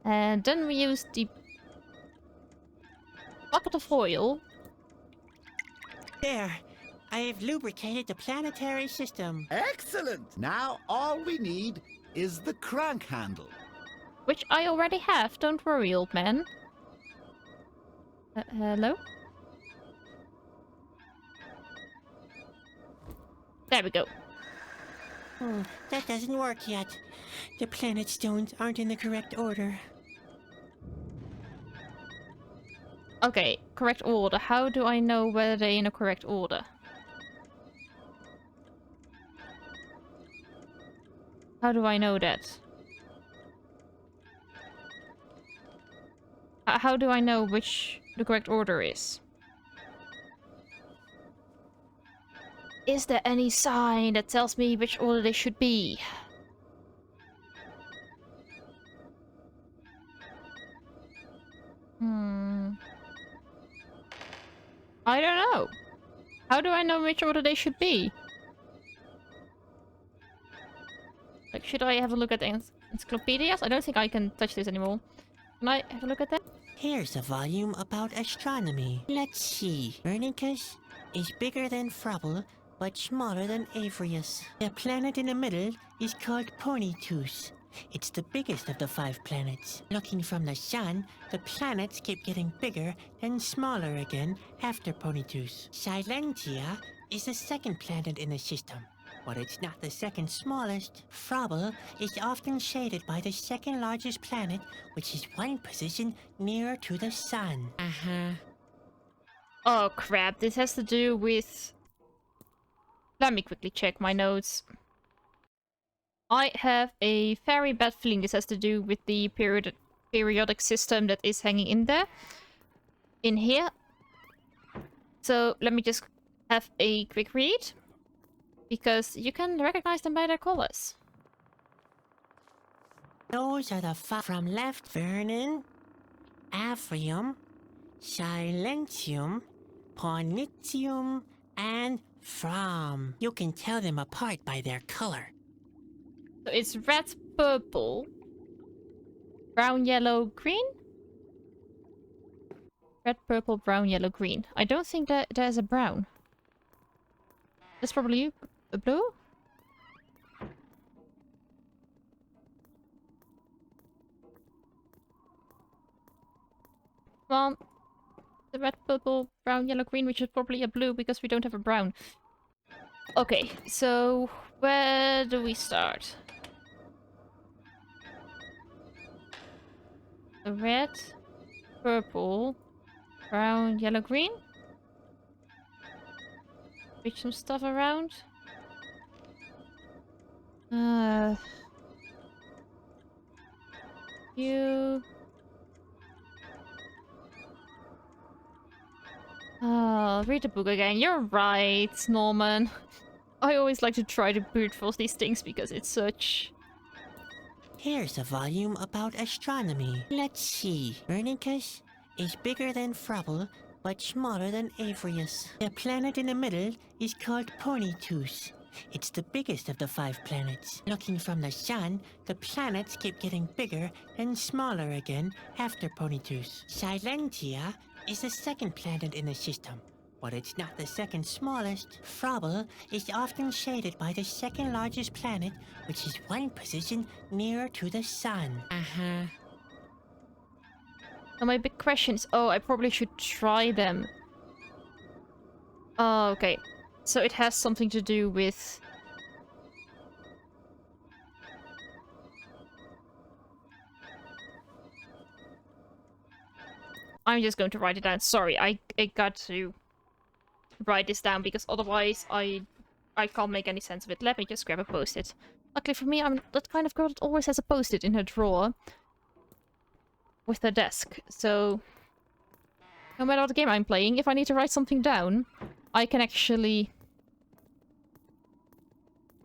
And then we use the bucket of oil. There, I've lubricated the planetary system. Excellent! Now all we need is the crank handle. Which I already have, don't worry, old man. Hello? There we go. That doesn't work yet. The planet stones aren't in the correct order. Okay, correct order. How do I know whether they're in a correct order? How do I know that? How do I know which the correct order is? Is there any sign that tells me which order they should be? I don't know. How do I know which order they should be? Like, should I have a look at the encyclopedias? I don't think I can touch this anymore. Can I have a look at them? Here's a volume about astronomy. Let's see. Copernicus is bigger than Frobble, but smaller than Avrius. The planet in the middle is called Ponytus. It's the biggest of the 5 planets. Looking from the sun, the planets keep getting bigger, then smaller again after Ponytus. Silentia is the second planet in the system, but it's not the second smallest. Frobble is often shaded by the second largest planet, which is one position nearer to the sun. Oh crap, this has to do with... Let me quickly check my notes. I have a very bad feeling this has to do with the periodic system that is hanging in there. In here. So let me just have a quick read. Because you can recognize them by their colors. Those are the 5 from left: Vernon, Avrium, Silentium, Pornitium, and From. You can tell them apart by their color. So it's red, purple, brown, yellow, green? Red, purple, brown, yellow, green. I don't think that there's a brown. That's probably a blue? Well, the red, purple, brown, yellow, green, which is probably a blue because we don't have a brown. Okay, so where do we start? A red, purple, brown, yellow, green? Switch some stuff around. You... read the book again. You're right, Norman. I always like to try to brute force these things because it's such... Here's a volume about astronomy. Let's see. Copernicus is bigger than Frobble, but smaller than Avrius. The planet in the middle is called Ponytus. It's the biggest of the 5 planets. Looking from the sun, the planets keep getting bigger, then smaller again after Ponytus. Silentia is the second planet in the system, but it's not the second smallest. Frobble is often shaded by the second largest planet, which is one position nearer to the sun. So my big question is... Oh, I probably should try them. Oh, okay. So it has something to do with... I'm just going to write it down. Sorry, I got to write this down because otherwise I can't make any sense of it. Let me just grab a post-it. Luckily for me, I'm that kind of girl that always has a post-it in her drawer with her desk. So no matter what game I'm playing, if I need to write something down, I can actually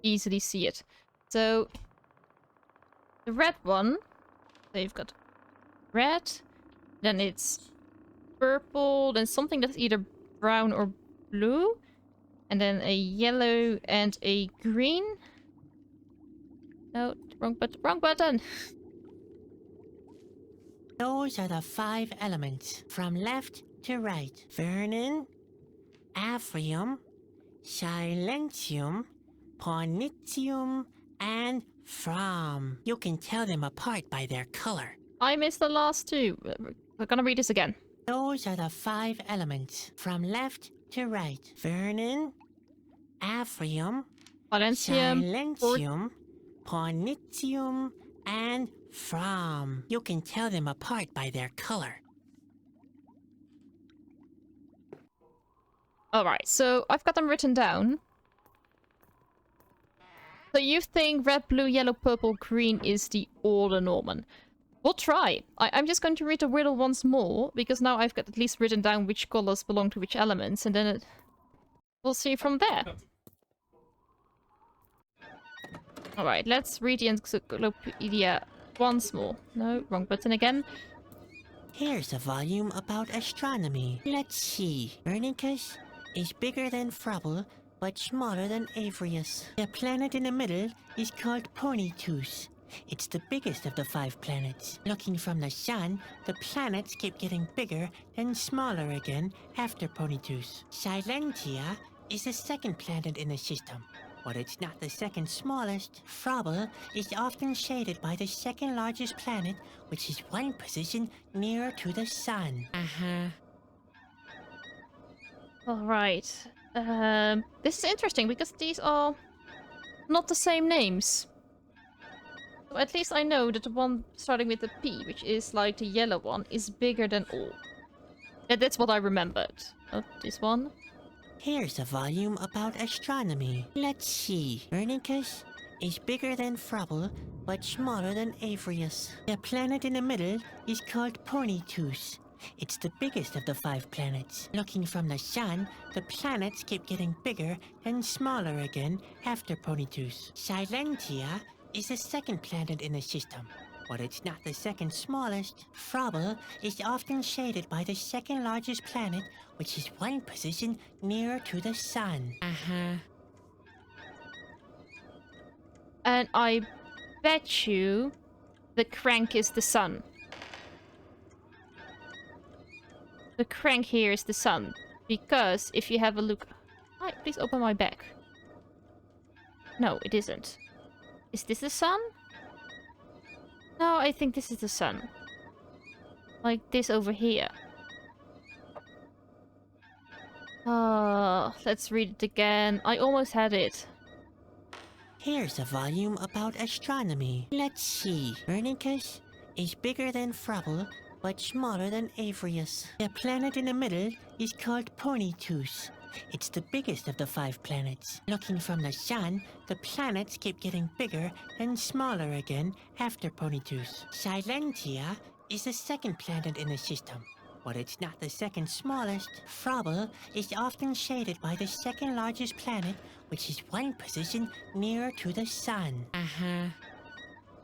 easily see it. So the red one, so you've got red, then it's purple, then something that's either brown or blue, and then a yellow and a green. No, wrong button. Those are the 5 elements, from left to right. Vernon, Aphrium, Silentium, Pornitium, and From. You can tell them apart by their color. I missed the last two. We're gonna read this again. Those are the 5 elements, from left to right. Vernon, Aphrium, Valentium, Silentium, Pornitium, and From. You can tell them apart by their color. Alright, so I've got them written down. So you think red, blue, yellow, purple, green is the order Norman? We'll try. I'm just going to read the riddle once more, because now I've got at least written down which colors belong to which elements, and then we'll see from there. Alright, let's read the encyclopedia once more. No, wrong button again. Here's a volume about astronomy. Let's see. Pernicus is bigger than Frubble, but smaller than Avrius. The planet in the middle is called Ponytus. It's the biggest of the 5 planets. Looking from the sun, the planets keep getting bigger, then smaller again after Ponytus. Silentia is the second planet in the system, but it's not the second smallest. Frubble is often shaded by the second largest planet, which is 1 position nearer to the sun. Alright. This is interesting because these are not the same names. So at least I know that the one starting with the P, which is like the yellow one, is bigger than all. Yeah, that's what I remembered. Oh, this one. Here's a volume about astronomy. Let's see. Pernicus is bigger than Frubble, but smaller than Avrius. The planet in the middle is called Ponytus. It's the biggest of the 5 planets. Looking from the sun, the planets keep getting bigger, then smaller again after Ponytus. Silentia is the second planet in the system, but it's not the second smallest. Frubble is often shaded by the second largest planet, which is 1 position nearer to the sun. And I bet you the crank is the sun. The crank here is the sun. Because if you have a look... Hi, please open my bag. No, it isn't. Is this the sun? No, I think this is the sun. Like this over here. Let's read it again. I almost had it. Here's a volume about astronomy. Let's see. Pernicus is bigger than Frubble, but smaller than Avrius. The planet in the middle is called Ponytus. It's the biggest of the 5 planets. Looking from the sun, the planets keep getting bigger, then smaller again after Ponytus. Silentia is the second planet in the system, but it's not the second smallest. Frubble is often shaded by the second largest planet, which is 1 position nearer to the sun.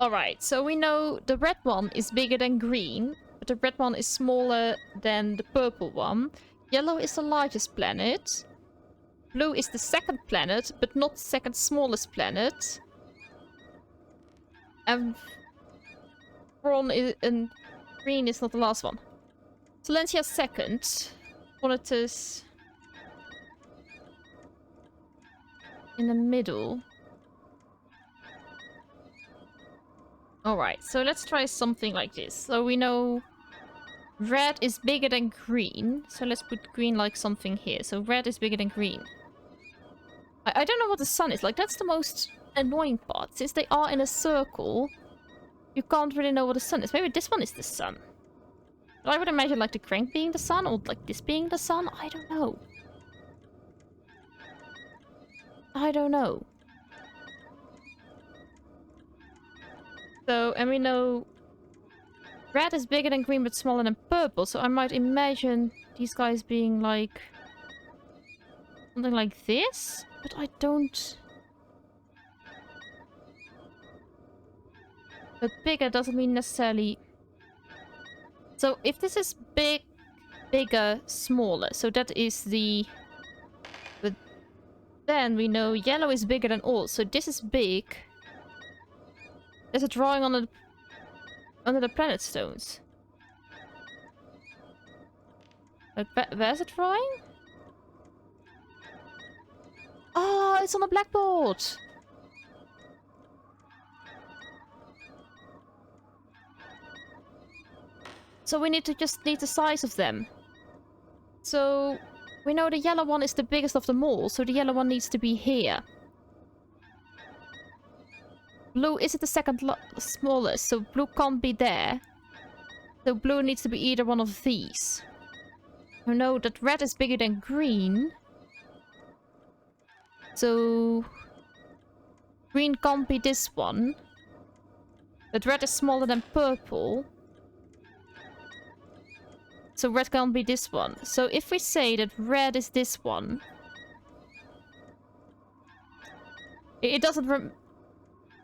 Alright, so we know the red one is bigger than green, but the red one is smaller than the purple one. Yellow is the largest planet. Blue is the second planet, but not the second smallest planet. And green is not the last one. Silentia second. Qualitas in the middle. Alright, so let's try something like this. So we know red is bigger than green. So let's put green like something here. So red is bigger than green. I don't know what the sun is. Like, that's the most annoying part. Since they are in a circle, you can't really know what the sun is. Maybe this one is the sun. But I would imagine like the crank being the sun, or like this being the sun. I don't know. I don't know. So, and we know red is bigger than green but smaller than purple, so I might imagine these guys being like something like this, but I don't... But bigger doesn't mean necessarily... So if this is big, bigger, smaller, so that is the... But then we know yellow is bigger than all, so this is big. There's a drawing on the under the planet stones. Wait, where's it drawing? Oh, it's on the blackboard. So we need to just need the size of them. So we know the yellow one is the biggest of them all, so the yellow one needs to be here. Blue isn't the second smallest, so blue can't be there. So blue needs to be either one of these. We know that red is bigger than green. So green can't be this one. But red is smaller than purple. So red can't be this one. So if we say that red is this one... It doesn't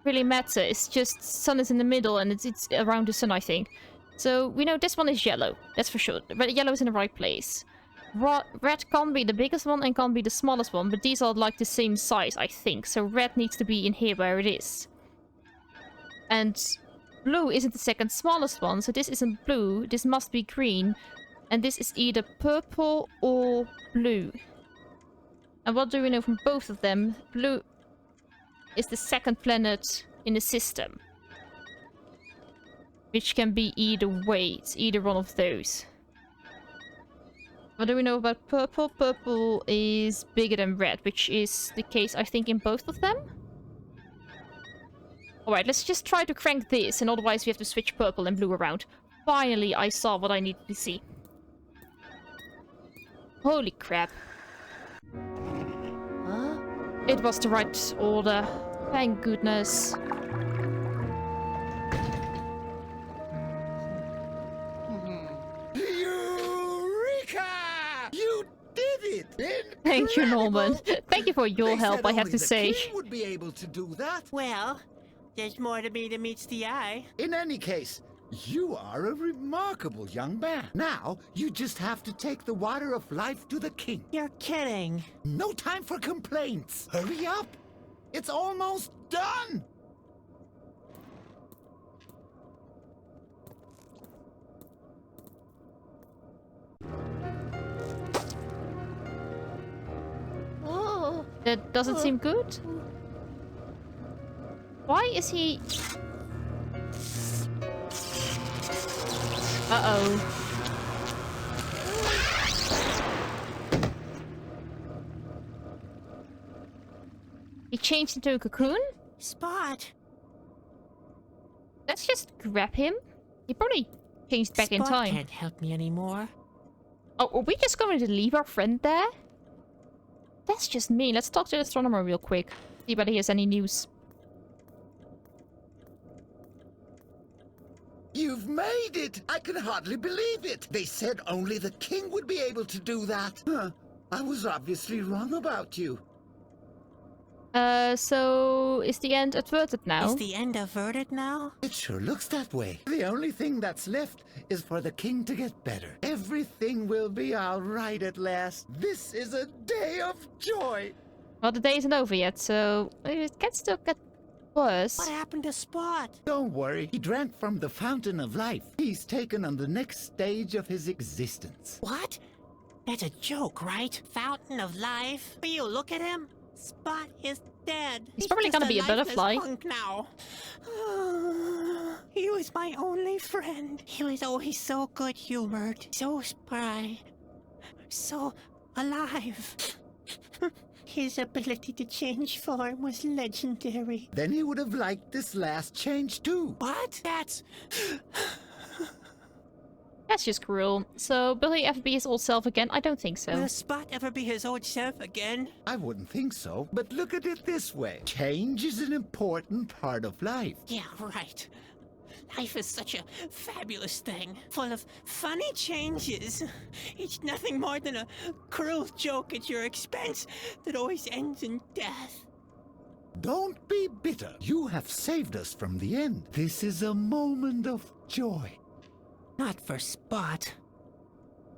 really matter. It's just sun is in the middle and it's around the sun, I think. So we know this one is yellow. That's for sure. Yellow is in the right place. Red can't be the biggest one and can't be the smallest one. But these are like the same size, I think. So red needs to be in here where it is. And blue isn't the second smallest one. So this isn't blue. This must be green. And this is either purple or blue. And what do we know from both of them? Blue is the second planet in the system. Which can be either way. It's either one of those. What do we know about purple? Purple is bigger than red, which is the case, I think, in both of them. Alright, let's just try to crank this, and otherwise we have to switch purple and blue around. Finally, I saw what I needed to see. Holy crap. Huh? It was the right order. Thank goodness. Eureka! You did it! Thank you, Norman. Incredible! Thank you for your They help, said I have only to the say. king would be able to do that. Well, there's more to me than meets the eye. In any case, you are a remarkable young man. Now, you just have to take the water of life to the king. You're kidding. No time for complaints. Hurry up. It's almost done. Oh. That doesn't seem good. Why is he... Uh-oh. He changed into a cocoon? Spot. Let's just grab him. He probably changed back in Spot time. can't help me anymore. Oh, are we just going to leave our friend there? That's just me. Let's talk to the astronomer real quick. See whether he has any news. You've made it! I can hardly believe it! They said only the king would be able to do that. Huh. I was obviously wrong about you. So is the end averted now? Is the end averted now? It sure looks that way. The only thing that's left is for the king to get better. Everything will be all right at last. This is a day of joy. Well, the day isn't over yet, so it can still get worse. What happened to Spot? Don't worry, he drank from the fountain of life. He's taken on the next stage of his existence. What? That's a joke, right? Fountain of life? Will you look at him? Spot is dead. He's probably gonna be a butterfly. Punk now. He was my only friend. He was always so good-humored, so spry, so alive. His ability to change form was legendary. Then he would have liked this last change too. What? That's... That's just cruel. So, will he ever be his old self again? I don't think so. Will Spot ever be his old self again? I wouldn't think so, but look at it this way. Change is an important part of life. Yeah, right. Life is such a fabulous thing, full of funny changes. It's nothing more than a cruel joke at your expense that always ends in death. Don't be bitter. You have saved us from the end. This is a moment of joy. Not for Spot.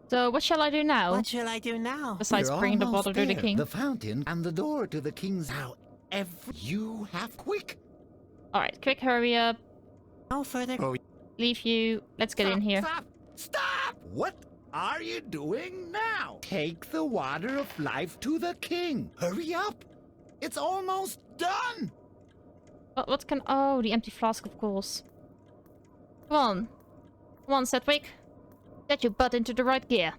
So, what shall I do now? What shall I do now? Besides We're bring the almost water to the there. king. The fountain and the door to the king's house. You have quick. Alright, quick hurry up. No further. Oh. Leave you. Let's get in here. Stop! Stop! What? are you doing now? Take the water of life to the king. Hurry up. It's almost done. What can... Oh, the empty flask, of course. Come on. Come on, Sadwick. Get your butt into the right gear.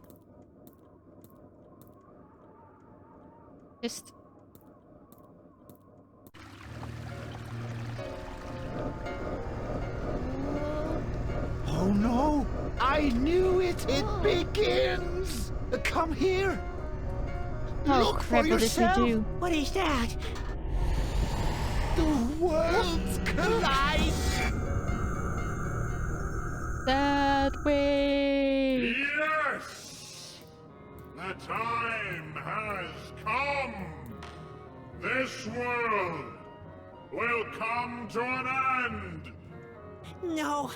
Just... Oh no! I knew it! It begins! Come here! Oh Look crap, for what did he yourself! do? What is that? The worlds collide! Sadwick! Yes! The time has come! This world will come to an end! No,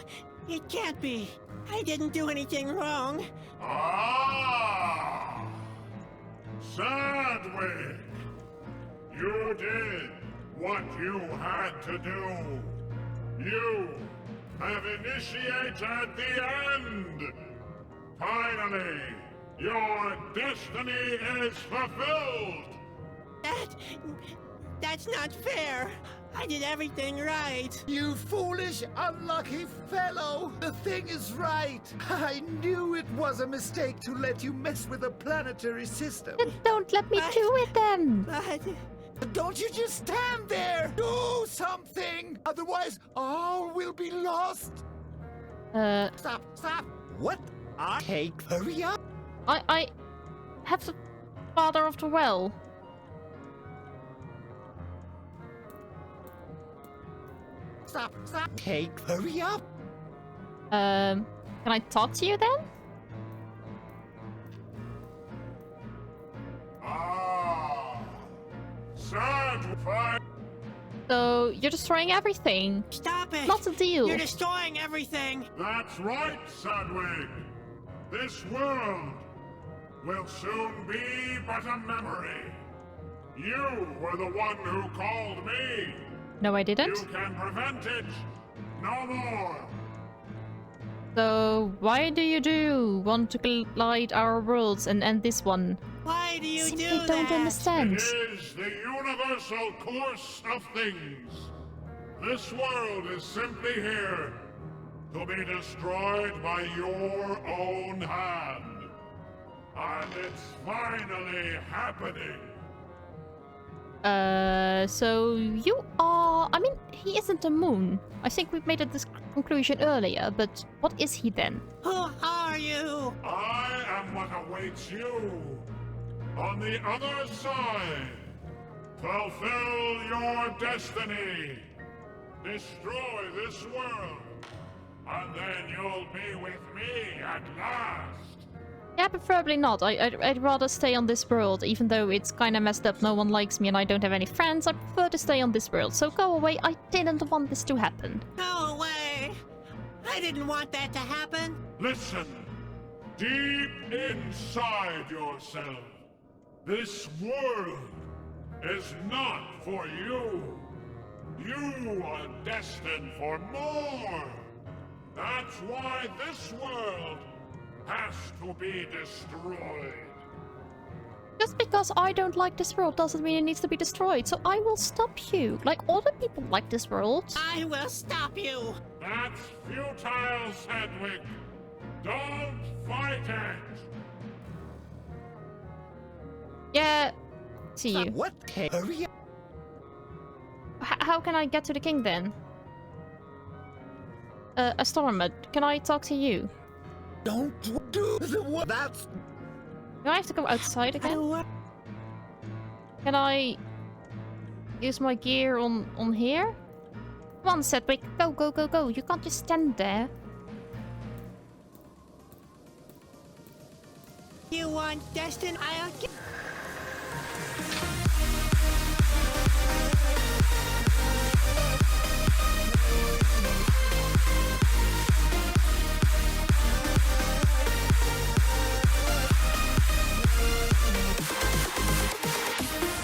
it can't be. I didn't do anything wrong. Ah! Sadwick! You did what you had to do. You have initiated the end! Finally, your destiny is fulfilled! That's not fair. I did everything right. You foolish, unlucky fellow! The thing is right! I knew it was a mistake to let you mess with the planetary system. Don't let me do it then! But Don't you just stand there! Do something! Otherwise, all will be lost! Stop! Stop! What? Take, hurry up! I have the father of the well. Stop! Stop! Take, hurry up! Can I talk to you then? Ah! Sadwick! So, you're destroying everything. stop it. Not a deal. You're destroying everything. That's right, Sadwick! This world will soon be but a memory. You were the one who called me. No, I You didn't. can prevent it no more. So, why do you want to collide our worlds and end this one? Why do you Simply do don't that? understand. It is the universal course of things. This world is simply here to be destroyed by your own hand. And it's finally happening. So you are... I mean, he isn't a moon. I think we've made this conclusion earlier, but what is he then? Who are you? I am what awaits you on the other side. Fulfill your destiny. Destroy this world, and then you'll be with me at last. Yeah, preferably not. I'd rather stay on this world, even though it's kinda messed up, no one likes me and I don't have any friends. I prefer to stay on this world, so go away. I didn't want this to happen. Go away. I didn't want that to happen. Listen, deep inside yourself, this world is not for you. You are destined for more. That's why this world has to be destroyed. Just because I don't like this world doesn't mean it needs to be destroyed, so I will stop you. Like, other people like this world. I will stop you. That's futile, Sadwick. Don't fight it. Yeah, see you. What? Hurry up! How can I get to the king then? Astronomer, can I talk to you? Don't do the what? That's Do I have to go outside again? Can I use my gear on here? Come on, Sadwick, go, go, go, go. You can't just stand there. You want Destin? I'll get...